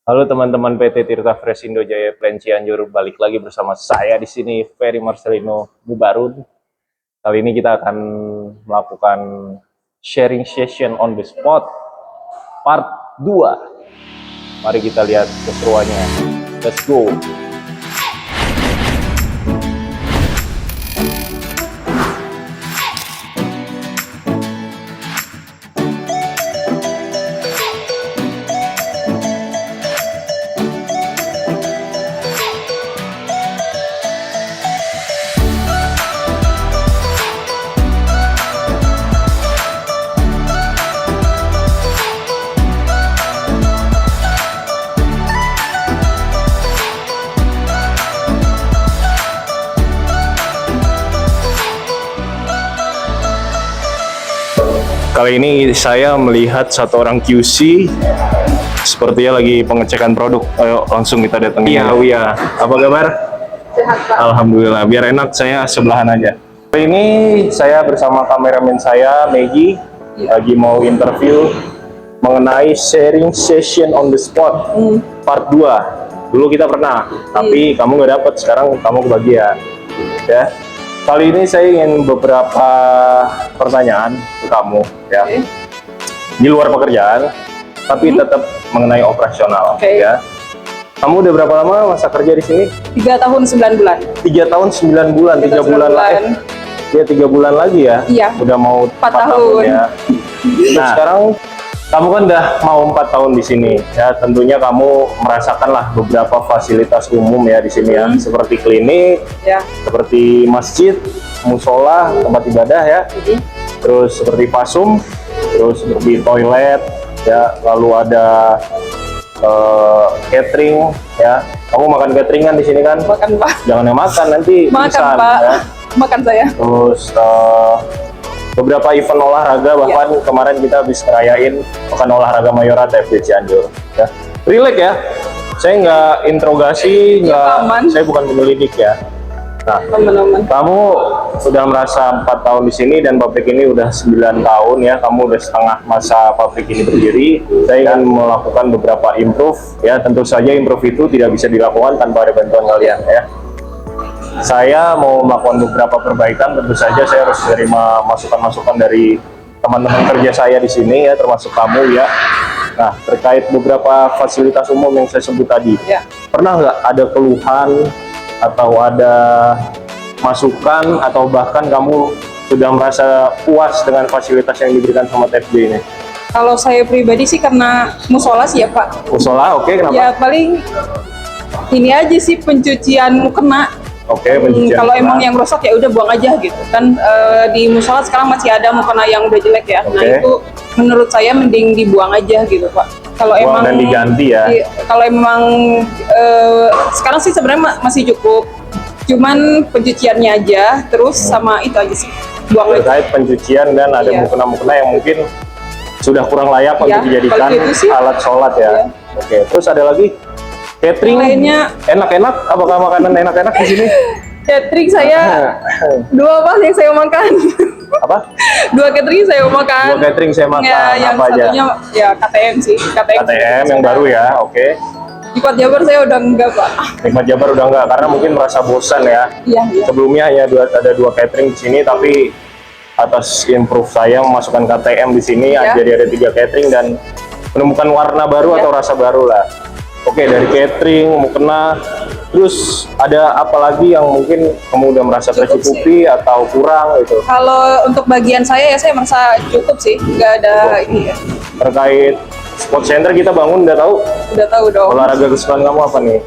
Halo teman-teman PT Tirta Fresh Indo Jaya Plan Cianjur, balik lagi bersama saya di sini Ferry Marcelino Bubarun. Kali ini kita akan melakukan sharing session on the spot part 2. Mari kita lihat keseruannya. Let's go. Kali ini saya melihat satu orang QC sepertinya lagi pengecekan produk. Ayo langsung kita datangin. Iya, Wia. Apa kabar? Sehat, Pak. Alhamdulillah. Biar enak saya sebelahan aja. Kali ini saya bersama kameramen saya, Maggie, lagi mau interview mengenai sharing session on the spot part 2. Dulu kita pernah, tapi kamu nggak dapet. Sekarang kamu kebagian. Ya. Kali ini saya ingin beberapa pertanyaan ke kamu, ya. Di luar pekerjaan, tapi tetap mengenai operasional, ya. Kamu udah berapa lama masa kerja di sini? 3 tahun 9 bulan. 3 tahun 9 bulan, 3 bulan lagi. Ya 3 bulan lagi ya. Iya. Udah mau 4 tahun ya. Nah, sekarang kamu kan udah mau 4 tahun di sini, ya. Tentunya kamu merasakanlah beberapa fasilitas umum ya di sini ya, seperti klinik, Ya. seperti masjid, musola, tempat ibadah ya. Terus seperti pasum, terus seperti toilet, ya. Lalu ada catering, ya. Kamu makan cateringan di sini kan? Makan, Pak. Jangan yang makan nanti Makan, pingsan, Pak. ya. Makan saya. Terus beberapa event olahraga, bahkan kemarin kita habis ngerayain pekan olahraga Mayora TFB Cianjur. Ya. Relax ya. Saya nggak interogasi, aman. saya bukan penyelidik ya. Nah, Teman-teman. kamu sudah merasa 4 tahun di sini dan pabrik ini udah 9 tahun ya. Kamu udah setengah masa pabrik ini berdiri. Saya akan melakukan beberapa improve ya. Tentu saja improve itu tidak bisa dilakukan tanpa ada bantuan kalian ya. Saya mau melakukan beberapa perbaikan. Tentu saja saya harus menerima masukan-masukan dari teman-teman kerja saya di sini ya, termasuk kamu ya. Nah, terkait beberapa fasilitas umum yang saya sebut tadi, Ya. pernah nggak ada keluhan atau ada masukan atau bahkan kamu sudah merasa puas dengan fasilitas yang diberikan sama TFB ini? Kalau saya pribadi sih karena musola sih ya, Pak. Musola, oke, kenapa? Ya paling ini aja sih pencucian mukena. Oke, pencucian Kalau mukena. emang yang rusak ya udah buang aja gitu. Kan di musola sekarang masih ada mukena yang udah jelek ya. Nah, Oke. itu menurut saya mending dibuang aja gitu, Pak. Kalau Buang emang dan diganti ya. Kalau emang sekarang sih sebenarnya masih cukup. Cuman pencuciannya aja, terus sama itu aja sih. Buang aja. Terkait pencucian dan ada Iya. mukena-mukena yang mungkin sudah kurang layak Iya, untuk dijadikan kalau gitu sih. alat sholat ya. Iya. Oke, terus ada lagi catering. Yang lainnya enak-enak. Apakah makanan enak-enak di sini? catering saya dua apa yang saya makan. Apa? Dua catering saya makan. Dua catering saya makan. Ya, yang Apa aja? satunya ya KTM sih. KTM yang baru ya. Oke. Di Kuat Jabar saya udah enggak, Pak. Nikmat Jabar udah enggak karena mungkin merasa bosan ya. Iya, iya. Sebelumnya hanya ada dua catering di sini, tapi atas improve saya memasukkan KTM di sini Ya. jadi ada 3 catering dan menemukan warna baru Ya. atau rasa baru lah. Oke, dari catering, mukena, terus ada apa lagi yang mungkin kamu udah merasa Cukup tercukupi atau kurang gitu? Kalau untuk bagian saya ya saya merasa cukup sih. Enggak ada ini ya. Terkait sport center kita bangun udah tahu Udah tahu dong. olahraga kesukaan kamu apa nih?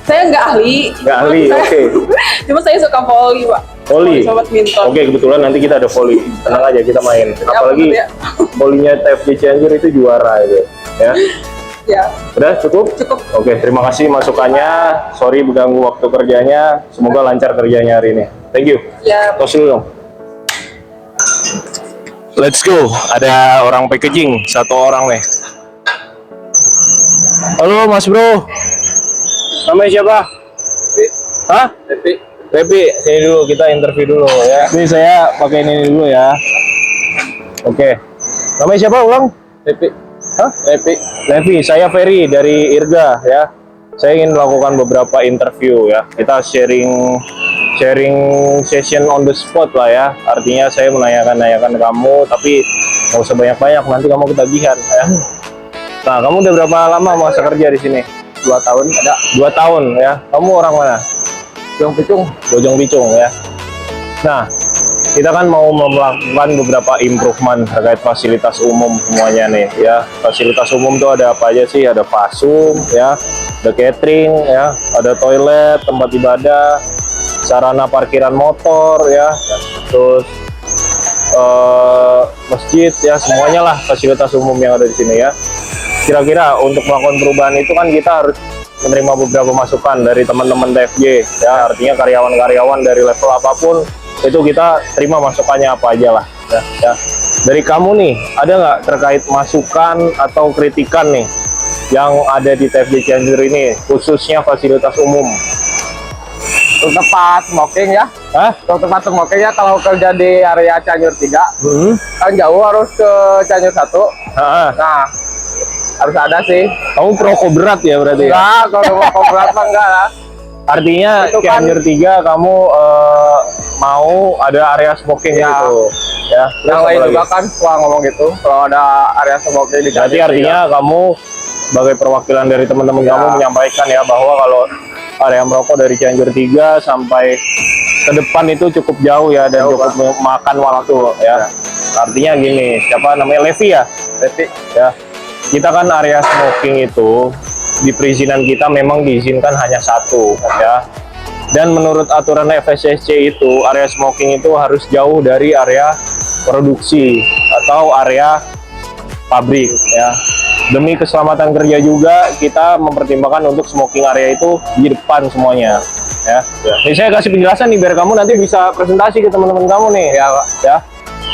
Saya nggak ahli. Nggak ahli, Saya- oke. Cuma saya suka volley, Pak. Voli. Sama badminton. Oke, kebetulan nanti kita ada volley. Tenang aja kita main. Apalagi bener ya. volleynya TFB Cianjur itu juara itu. Ya. Ya, Udah cukup? cukup. Oke, terima kasih masukannya. Sorry mengganggu waktu kerjanya. Semoga lancar kerjanya hari ini. Thank you. Ya, Tos dulu dong. Let's go. Ada orang packaging, satu orang nih. Halo Mas Bro. Namanya siapa? Hah? Repi, sini dulu kita interview dulu ya. Ini saya pakai ini dulu ya. Oke. Namanya siapa ulang? Levi, saya Ferry dari Irga ya. Saya ingin melakukan beberapa interview ya. Kita sharing session on the spot lah ya. Artinya saya menanyakan kamu, tapi nggak usah banyak-banyak, nanti kamu ketagihan ya. Nah, kamu udah berapa lama masa kerja di sini? 2 tahun ada. 2 tahun ya. Kamu orang mana? Bojong Picung. Bojong Picung ya. Nah, kita kan mau melakukan beberapa improvement terkait fasilitas umum semuanya nih ya. Fasilitas umum tuh ada apa aja sih? Ada pasum ya, ada catering ya, ada toilet, tempat ibadah, sarana parkiran motor ya, terus masjid ya, semuanya lah fasilitas umum yang ada di sini ya. Kira-kira untuk melakukan perubahan itu kan kita harus menerima beberapa masukan dari teman-teman TFJ ya, artinya karyawan-karyawan dari level apapun itu kita terima masukannya apa aja lah ya. Dari kamu nih, ada nggak terkait masukan atau kritikan nih yang ada di TFJ Cianjur ini, khususnya fasilitas umum? Untuk tempat smoking ya. Hah? Untuk tempat smoking ya, kalau kerja di area Cianjur 3 kan jauh, harus ke Cianjur 1. Nah, harus ada sih. Kamu perokok berat ya berarti ya? Enggak, kalau mau berat mah enggak lah. Artinya Itu kan- Cianjur 3 kamu mau ada area smoking Ya. gitu ya. Terus Yang apa lain lagi? juga kan suka ngomong gitu, kalau ada area smoking di Berarti Cianjur artinya kamu sebagai perwakilan dari teman-teman Ya. kamu menyampaikan ya bahwa kalau area merokok dari Cianjur 3 sampai ke depan itu cukup jauh ya, dan Jauh, cukup makan waktu ya. Artinya gini, siapa namanya, Levi ya? Levi. Ya. Kita kan area smoking itu di perizinan kita memang diizinkan hanya 1 ya. Dan menurut aturan FSSC itu area smoking itu harus jauh dari area produksi atau area pabrik ya. Demi keselamatan kerja juga kita mempertimbangkan untuk smoking area itu di depan semuanya ya. Ini saya kasih penjelasan nih biar kamu nanti bisa presentasi ke teman-teman kamu nih ya, Pak. Ya.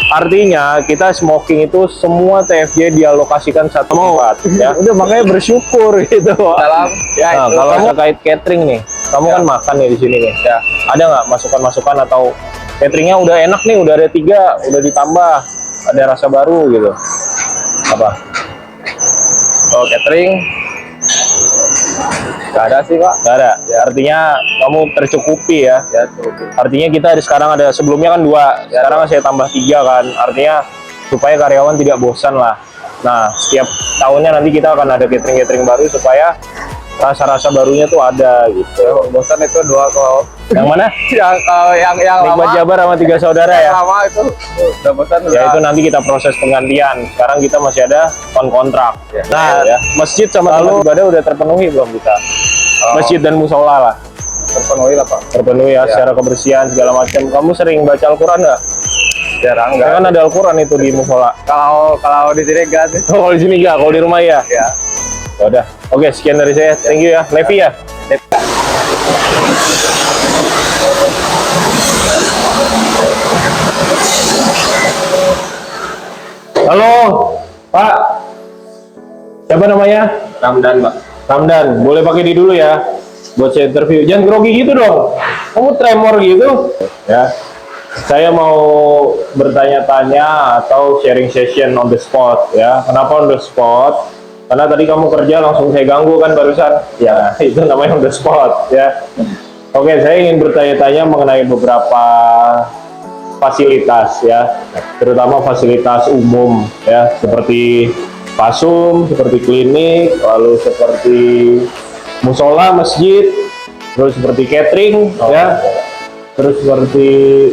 Artinya kita smoking itu semua TFJ dialokasikan satu tempat ya. Udah, makanya bersyukur gitu. Dalam ya Nah, itu. kalau terkait catering nih, kamu kan makan nih di sini nih. Ya. Ada nggak masukan-masukan atau cateringnya udah enak nih, udah ada 3, udah ditambah, ada rasa baru gitu? Apa? Kalau catering nggak ada sih, Pak. Nggak ada. Artinya kamu tercukupi ya. Ya, cukup. Artinya kita sekarang ada, sebelumnya kan 2, sekarang saya tambah 3 kan. Artinya supaya karyawan tidak bosan lah. Nah, setiap tahunnya nanti kita akan ada catering-catering baru supaya rasa-rasa barunya tuh ada gitu. Ya, bosan itu 2 kalau Yang mana? yang Nikmat lama. Jabar sama 3 saudara ya. Yang lama itu udah bosan, Ya, itu udah. nanti kita proses penggantian. Sekarang kita masih ada kontrak. Ya. Nah, ya, masjid sama tempat ibadah udah terpenuhi belum kita? Masjid dan musola lah terpenuhi lah, Pak. terpenuhi ya, Ya. secara kebersihan segala macam. Kamu sering baca Al-Quran nggak? Jarang Ya, kan enggak. ada Al-Quran itu di musola. Kalau di sini enggak sih. Oh, kalau di sini nggak, kalau di rumah ya. Ya. Ya udah. Oke, sekian dari saya. Thank you ya, Levi ya. Halo, Pak. Siapa namanya? Ramdan, Pak. Ramdan. Boleh pakai di dulu ya, buat saya interview. Jangan grogi gitu dong. Kamu tremor gitu. Ya. Saya mau bertanya-tanya atau sharing session on the spot ya. Kenapa on the spot? Karena tadi kamu kerja langsung saya ganggu kan barusan. Ya, itu namanya on the spot ya. Oke, saya ingin bertanya-tanya mengenai beberapa fasilitas ya, terutama fasilitas umum ya, seperti pasum, seperti klinik, lalu seperti musola, masjid, terus seperti catering ya, terus seperti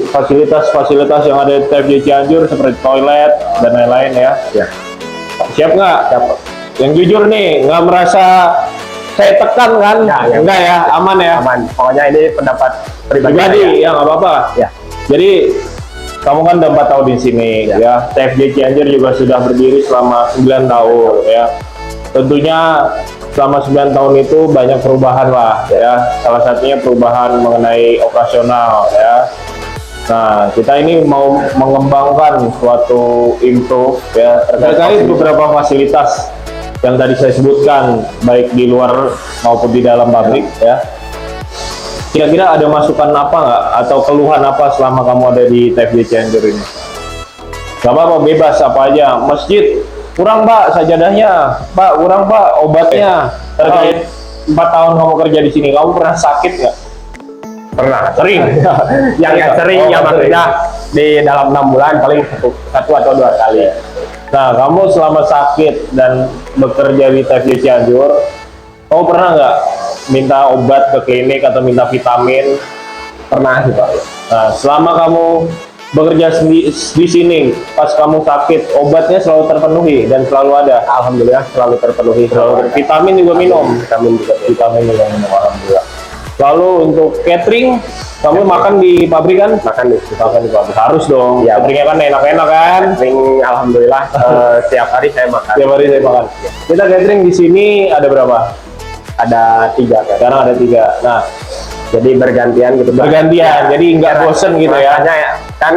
fasilitas-fasilitas yang ada di TFJ Cianjur seperti toilet dan lain-lain ya. Siap nggak? Yang jujur nih, nggak merasa saya tekan kan? Ya. Enggak ya, aman ya? Aman. Pokoknya ini pendapat pribadi. Pribadi saya. ya, nggak apa-apa. Ya. Jadi kamu kan udah 4 tahun di sini ya. TFJ Cianjur juga sudah berdiri selama 9 tahun ya. Tentunya selama 9 tahun itu banyak perubahan lah ya. Salah satunya perubahan mengenai operasional ya. Nah, kita ini mau mengembangkan suatu improve ya terkait beberapa fasilitas yang tadi saya sebutkan, baik di luar maupun di dalam pabrik ya. Kira-kira ada masukan apa nggak atau keluhan apa selama kamu ada di TFJ Cianjur ini? Gak apa-apa, bebas apa aja. Masjid kurang Pak sajadahnya, Pak kurang Pak obatnya. Terkait 4 tahun kamu kerja di sini, kamu pernah sakit nggak? Pernah. Sering. Yang nggak sering Oh, ya nggak maksudnya di dalam 6 bulan paling satu atau 2 kali. Nah, kamu selama sakit dan bekerja di TFJ Cianjur, kamu pernah nggak minta obat ke klinik atau minta vitamin? Pernah sih Pak. Nah, selama kamu bekerja di sini, pas kamu sakit, obatnya selalu terpenuhi dan selalu ada. Alhamdulillah selalu terpenuhi. Selalu vitamin juga minum. Vitamin juga. Vitamin juga minum, alhamdulillah. Lalu untuk catering, kamu makan di pabrik kan? Makan di Makan di pabrik. Harus dong. Iya. Cateringnya kan enak-enak kan? catering alhamdulillah setiap hari saya makan. Tiap hari saya makan. Kita catering di sini ada berapa? Ada 3 kan. Sekarang ada 3. Nah, Jadi bergantian gitu. Pak. bergantian. Jadi nggak bosen gitu ya. Rasanya kan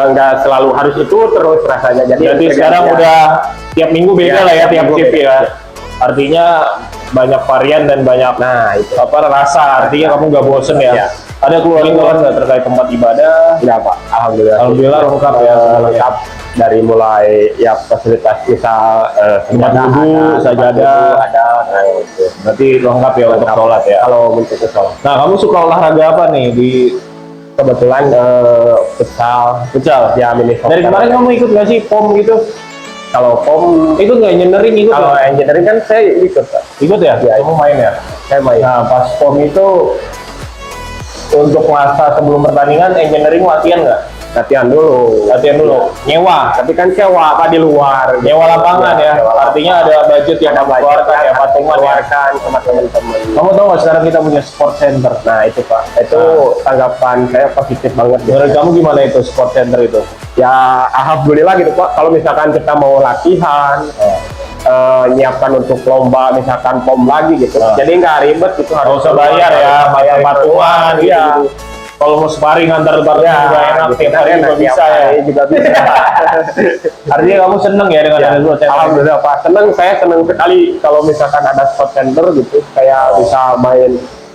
nggak selalu harus itu terus rasanya. Jadi Berarti sekarang bergantian. udah tiap minggu beda Ya, lah ya, tiap tiap minggu shift beda. ya. Artinya banyak varian dan banyak Nah itu. apa rasa. Artinya kamu nggak bosen ya. Ya. Ada keluhan-keluhan nggak terkait tempat ibadah? Enggak Pak. Alhamdulillah. Alhamdulillah lengkap ya semuanya. Lengkap dari mulai ya fasilitas misal Tempat wudhu, sajadah. ada. Nah, itu. Berarti lengkap ya untuk sholat ya. Kalau untuk sholat. Nah, kamu suka olahraga apa nih di Kebetulan futsal. futsal? Ya mini soccer. Dari kemarin kamu ikut nggak sih POM gitu? Kalau POM, Ikut nggak engineering ikut? kalau nggak? engineering kan saya ikut Pak. Ikut ya? Ya, Kamu main ya? Saya main. Nah, pas POM itu untuk masa sebelum pertandingan engineering latihan nggak? Latihan dulu. Latihan dulu. Nyewa. Tapi kan sewa Pak di luar. Nyewa lapangan ya. Sewa lapangan. Artinya ada budget yang kamu keluarkan ya, patungan ya. keluarkan sama teman-teman. Kamu tahu nggak sekarang kita punya sport center? Nah itu Pak, itu tanggapan saya positif banget. Menurut kamu gimana itu sport center itu? Ya alhamdulillah gitu Pak. Kalau misalkan kita mau latihan, nyiapkan untuk lomba, misalkan POM lagi gitu. Jadi nggak ribet gitu. Nggak usah bayar ya, bayar patungan gitu. Iya. Kalau mau sparring antar departemen juga enak, gitu. tiap hari juga Tiap bisa ya. hari juga bisa. Artinya kamu seneng ya dengan ada sport center? Alhamdulillah Pak, saya seneng sekali kalau misalkan ada sport center gitu, saya bisa main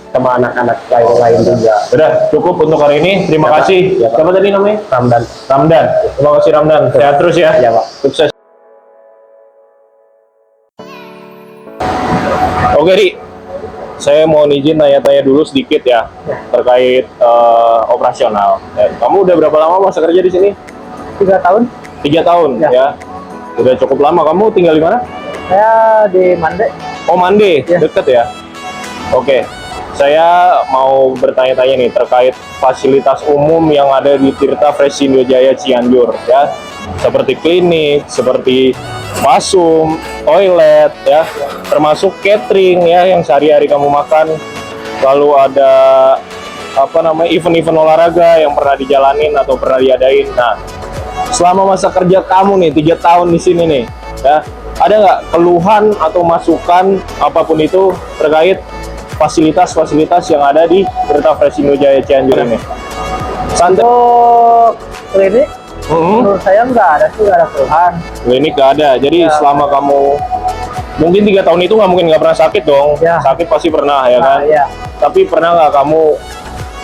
sama anak-anak lain juga. Udah cukup untuk hari ini. Terima Ya, Pak. kasih. Ya, Pak. Siapa tadi namanya? Ramdan. Ramdan. Terima kasih Ramdan. Sehat terus ya. Ya Pak. Sukses. Oke, Ri. Saya mau izin tanya-tanya dulu sedikit ya terkait operasional. Kamu udah berapa lama masa kerja di sini? 3 tahun. 3 tahun Ya. ya. Udah cukup lama. Kamu tinggal di mana? Saya di Mande. Oh, Mande, Ya. deket ya. Oke. Saya mau bertanya-tanya nih terkait fasilitas umum yang ada di Tirta Fresh Indojaya Cianjur ya. Seperti klinik, seperti fasum, toilet ya, termasuk catering ya yang sehari-hari kamu makan. Lalu ada apa namanya event-event olahraga yang pernah dijalanin atau pernah diadain. Nah, selama masa kerja kamu nih 3 tahun di sini nih ya, ada nggak keluhan atau masukan apapun itu terkait fasilitas-fasilitas yang ada di Tirta Fresh Indojaya Cianjur ini? Santai. Untuk klinik, Mhm. menurut saya nggak ada sih, nggak ada keluhan. Klinik nggak ada. Jadi Ya. selama kamu mungkin 3 tahun itu nggak mungkin nggak pernah sakit dong. Ya. Sakit pasti pernah ya kan. Nah, iya. Tapi pernah nggak kamu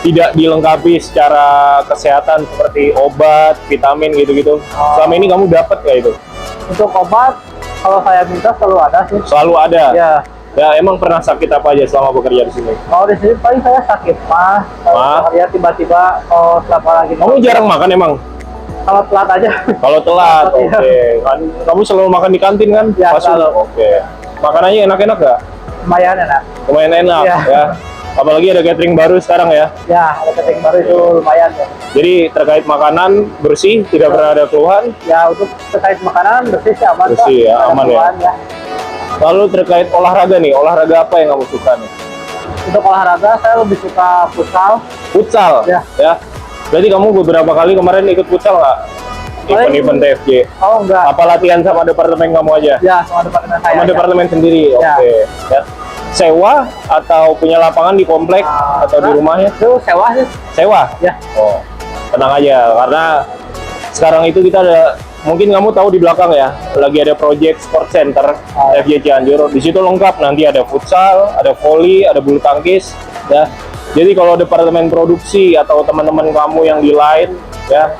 tidak dilengkapi secara kesehatan seperti obat, vitamin gitu-gitu? Selama ini kamu dapat nggak itu? Untuk obat, kalau saya minta selalu ada sih. Selalu ada. Ya. Ya emang pernah sakit apa aja selama bekerja di sini? Kalau di sini paling saya sakit mah. Mah? Kalau dia tiba-tiba selama lagi. Kamu jarang makan emang? Kalau telat aja. Kalau telat, Iya. oke. Kan kamu selalu makan di kantin kan? Ya, Pas selalu. Oke. Makanannya enak-enak nggak? Lumayan enak. Lumayan enak Iya. ya. Apalagi ada catering baru sekarang ya. Ya, ada catering baru itu lumayan ya. Jadi terkait makanan bersih, tidak pernah ada keluhan. Ya untuk terkait makanan bersih sih aman. Bersih Pak. ya, Nggak ada aman ya. keluhan, ya. Lalu terkait olahraga nih, olahraga apa yang kamu suka nih? Untuk olahraga saya lebih suka futsal. Futsal. Ya. Berarti kamu beberapa kali kemarin ikut futsal nggak? Paling- Event-event TFJ. Oh enggak. Apa latihan sama departemen kamu aja? Ya sama departemen saya. Sama aja. departemen sendiri. Ya. Oke. Ya. Sewa atau punya lapangan di komplek atau di Nah, rumahnya? Itu sewa sih. Sewa. Ya. Oh, tenang aja karena sekarang itu kita ada, mungkin kamu tahu di belakang ya, lagi ada project sport center FJ Cianjur. Di situ lengkap, nanti ada futsal, ada volley, ada bulu tangkis ya. Jadi kalau departemen produksi atau teman-teman kamu yang di lain ya,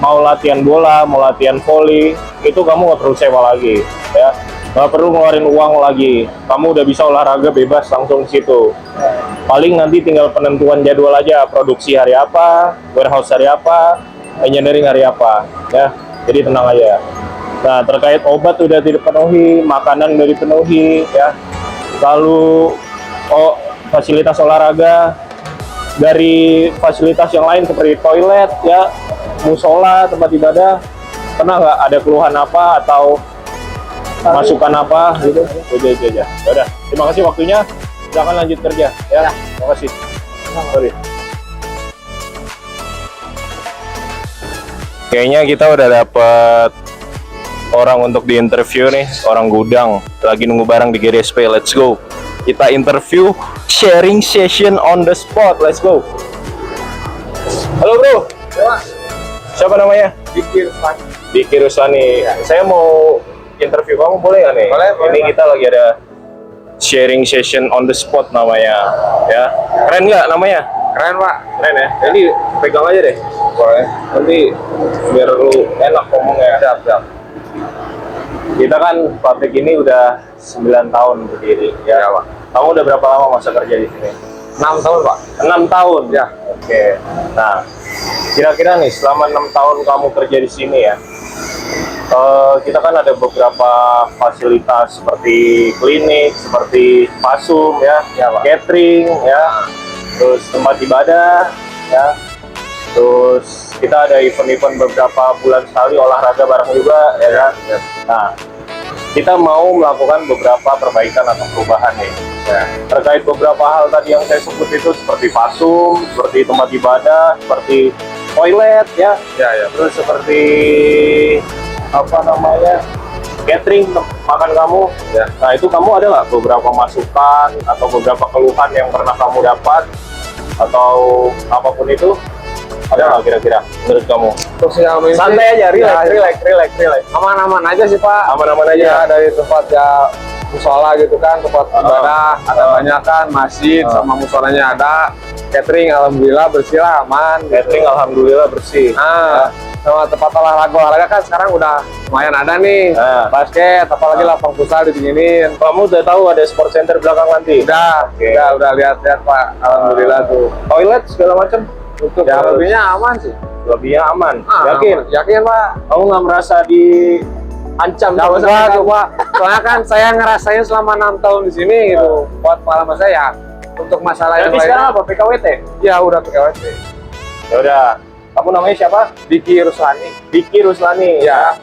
mau latihan bola, mau latihan volley, itu kamu nggak perlu sewa lagi, ya. Nggak perlu ngeluarin uang lagi. Kamu udah bisa olahraga bebas langsung di situ. Paling nanti tinggal penentuan jadwal aja, produksi hari apa, warehouse hari apa, engineering hari apa, ya. Jadi tenang aja. Nah, terkait obat udah dipenuhi, makanan udah dipenuhi, ya. Lalu fasilitas olahraga dari fasilitas yang lain seperti toilet, ya, musola, tempat ibadah, pernah nggak ada keluhan apa atau masukan apa gitu? Aja. Udah, terima kasih waktunya. Silakan lanjut kerja, ya. Terima kasih. Sorry. Kayaknya kita udah dapet orang untuk diinterview nih, orang gudang. Lagi nunggu barang di GDSP. Let's go. Kita interview, sharing session on the spot. Let's go. Halo bro. Ya, Siapa namanya? Diki Ruslan. Diki Rusani. Saya mau interview kamu, boleh nggak nih? Boleh, Ini Pak. kita lagi ada sharing session on the spot namanya. Ya, keren nggak namanya? Keren, Pak. Keren ya. Jadi pegang aja deh. Boleh. Nanti biar lu enak ngomongnya. Siap. Kita kan pabrik ini udah 9 tahun berdiri, ya. Ya, Pak. Kamu udah berapa lama masa kerja di sini? 6 tahun, Pak. 6 tahun. Ya. Oke. Nah, kira-kira nih selama 6 tahun kamu kerja di sini ya, kita kan ada beberapa fasilitas seperti klinik, seperti pasum, ya, Pak. catering, ya, terus tempat ibadah, ya, terus kita ada event-event beberapa bulan sekali olahraga bareng juga, ya kan? Nah, kita mau melakukan beberapa perbaikan atau perubahan nih. Ya. Terkait beberapa hal tadi yang saya sebut itu seperti pasum, seperti tempat ibadah, seperti toilet, ya, Ya. terus seperti apa namanya, catering makan kamu, Ya. Nah, itu kamu ada nggak beberapa masukan atau beberapa keluhan yang pernah kamu dapat atau apapun itu, ada nggak kira-kira menurut kamu? Terus yang ini Santai aja, relax. Aman-aman aja sih, Pak. Aman-aman aja. Ya, dari tempat ya musola gitu kan, tempat ibadah ada banyak kan, masjid sama musolanya ada. Catering alhamdulillah bersih lah, aman. Catering alhamdulillah bersih. Nah, sama tempat olahraga kan sekarang udah lumayan ada nih. Nah. Basket, apalagi lapang futsal ditinginin. Kamu udah tahu ada sport center belakang nanti? Oke. Udah lihat-lihat, Pak. Alhamdulillah tuh. Toilet segala macam untuk Ya, lebihnya aman sih. lebihnya aman. Yakin? Aman. Yakin, Pak. Kamu nggak merasa diancam Nggak sama usah saya? tuh, Pak. Soalnya kan saya ngerasain selama 6 tahun di sini gitu. Buat pengalaman saya. Untuk masalah yang Jadi lain. sekarang apa? PKWT? Ya udah PKWT. Ya udah. Kamu namanya siapa? Diki Ruslani. Diki Ruslani. Ya.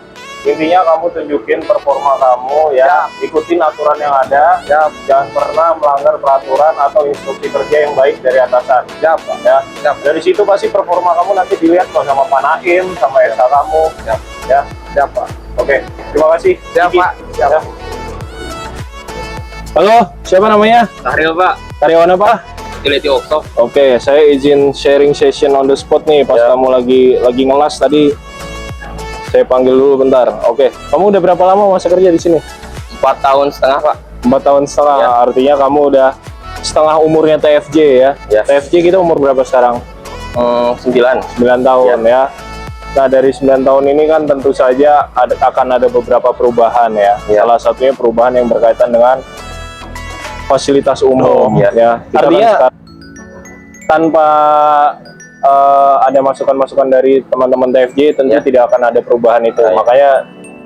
Intinya kamu tunjukin performa kamu, ya. Ikutin aturan yang ada. Ya. Jangan pernah melanggar peraturan atau instruksi kerja yang baik dari atasan. Ya, Pak. Ya. Ya. Dari situ pasti performa kamu nanti dilihat kok sama Pak Naim, sama SK kamu. Ya. Ya. Ya, Pak. Oke. Terima kasih. Siap, Diki. Pak. Siap. Ya. Halo, siapa namanya? Tahril, Pak. Karyawan apa? Utility workshop. Oke, saya izin sharing session on the spot nih. Pas kamu lagi ngelas tadi, saya panggil dulu bentar. Oke, kamu udah berapa lama masa kerja di sini? 4 tahun setengah, Pak. 4 tahun setengah. Ya. Artinya kamu udah setengah umurnya TFJ ya? Ya. TFJ kita umur berapa sekarang? 9. 9 tahun ya. Nah, dari 9 tahun ini kan tentu saja akan ada beberapa perubahan ya. Ya. Salah satunya perubahan yang berkaitan dengan fasilitas umum ya. ya. Kita Artinya kan tanpa ada masukan-masukan dari teman-teman TFJ tentu Ya. tidak akan ada perubahan itu. Ya. Makanya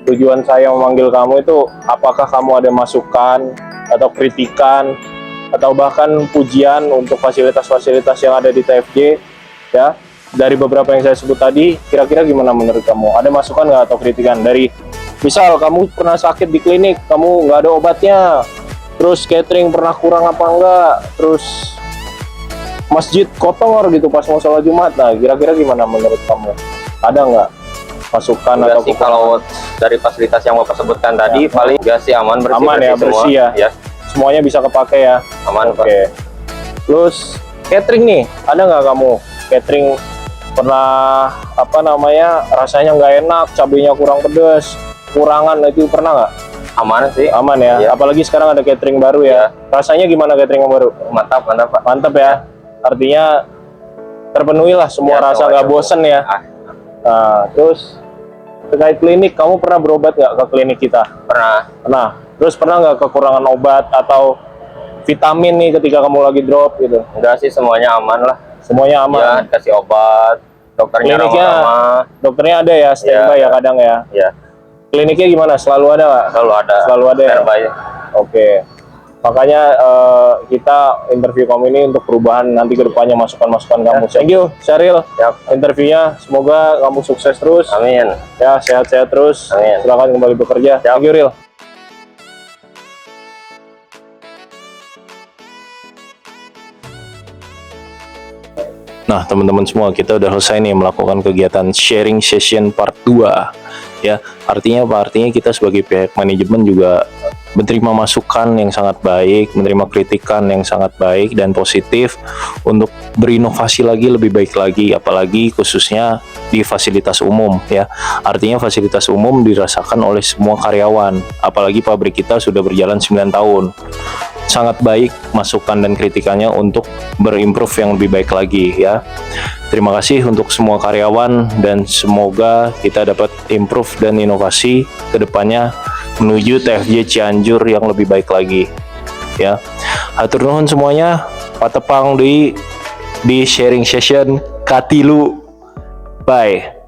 tujuan saya memanggil kamu itu, apakah kamu ada masukan atau kritikan atau bahkan pujian untuk fasilitas-fasilitas yang ada di TFJ ya. Dari beberapa yang saya sebut tadi, kira-kira gimana menurut kamu? Ada masukan nggak atau kritikan dari, misal kamu pernah sakit di klinik, kamu nggak ada obatnya, terus catering pernah kurang apa enggak, terus masjid kotor gitu pas mau sholat Jumat. Nah, kira-kira gimana menurut kamu? Ada nggak masukan Enggak atau sih, kalau dari fasilitas yang Bapak sebutkan tadi paling enggak sih, aman, bersih, aman ya, semua. bersih ya? Ya, Semuanya bisa kepake ya? aman, Pak. Oke. Terus catering nih, ada nggak kamu catering pernah apa namanya, rasanya nggak enak, cabenya kurang pedas, kurangan, itu pernah nggak? Aman sih. Aman ya? Iya. Apalagi sekarang ada catering baru ya? Rasanya gimana catering yang baru? Mantap, mantap, Pak. Mantep ya? Artinya terpenuhi lah semua Ya, rasa, semua nggak cukup. bosen ya? Ah, Nah, terus terkait klinik, kamu pernah berobat nggak ke klinik kita? Pernah. Pernah. Terus pernah nggak kekurangan obat atau vitamin nih ketika kamu lagi drop gitu? Enggak sih, semuanya aman lah. Semuanya Ya, aman. kasih obat. Dokternya Kliniknya, ramah-ramah. dokternya ada ya, standby Iya. ya kadang ya. Ya, Kliniknya gimana? Selalu ada nggak? selalu ada. Selalu ada ya? Standby. Oke. Makanya kita interview kamu ini untuk perubahan nanti ke depannya, masukan-masukan kamu. Thank you, Syaril. Siap. Interviewnya, semoga kamu sukses terus. Amin. Ya, sehat-sehat terus. Amin. Silakan kembali bekerja. Thank you, Ril. Nah, teman-teman semua, kita udah selesai nih melakukan kegiatan sharing session part 2. Ya, artinya apa? Artinya kita sebagai pihak manajemen juga menerima masukan yang sangat baik, menerima kritikan yang sangat baik dan positif untuk berinovasi lagi, lebih baik lagi, apalagi khususnya di fasilitas umum ya. Artinya fasilitas umum dirasakan oleh semua karyawan, apalagi pabrik kita sudah berjalan 9 tahun. Sangat baik masukan dan kritikannya untuk berimprove yang lebih baik lagi ya. Terima kasih untuk semua karyawan dan semoga kita dapat improve dan inovasi ke depannya menuju TFJ Cianjur yang lebih baik lagi ya. Hatur nuhun semuanya, patepang di sharing session katilu. Bye.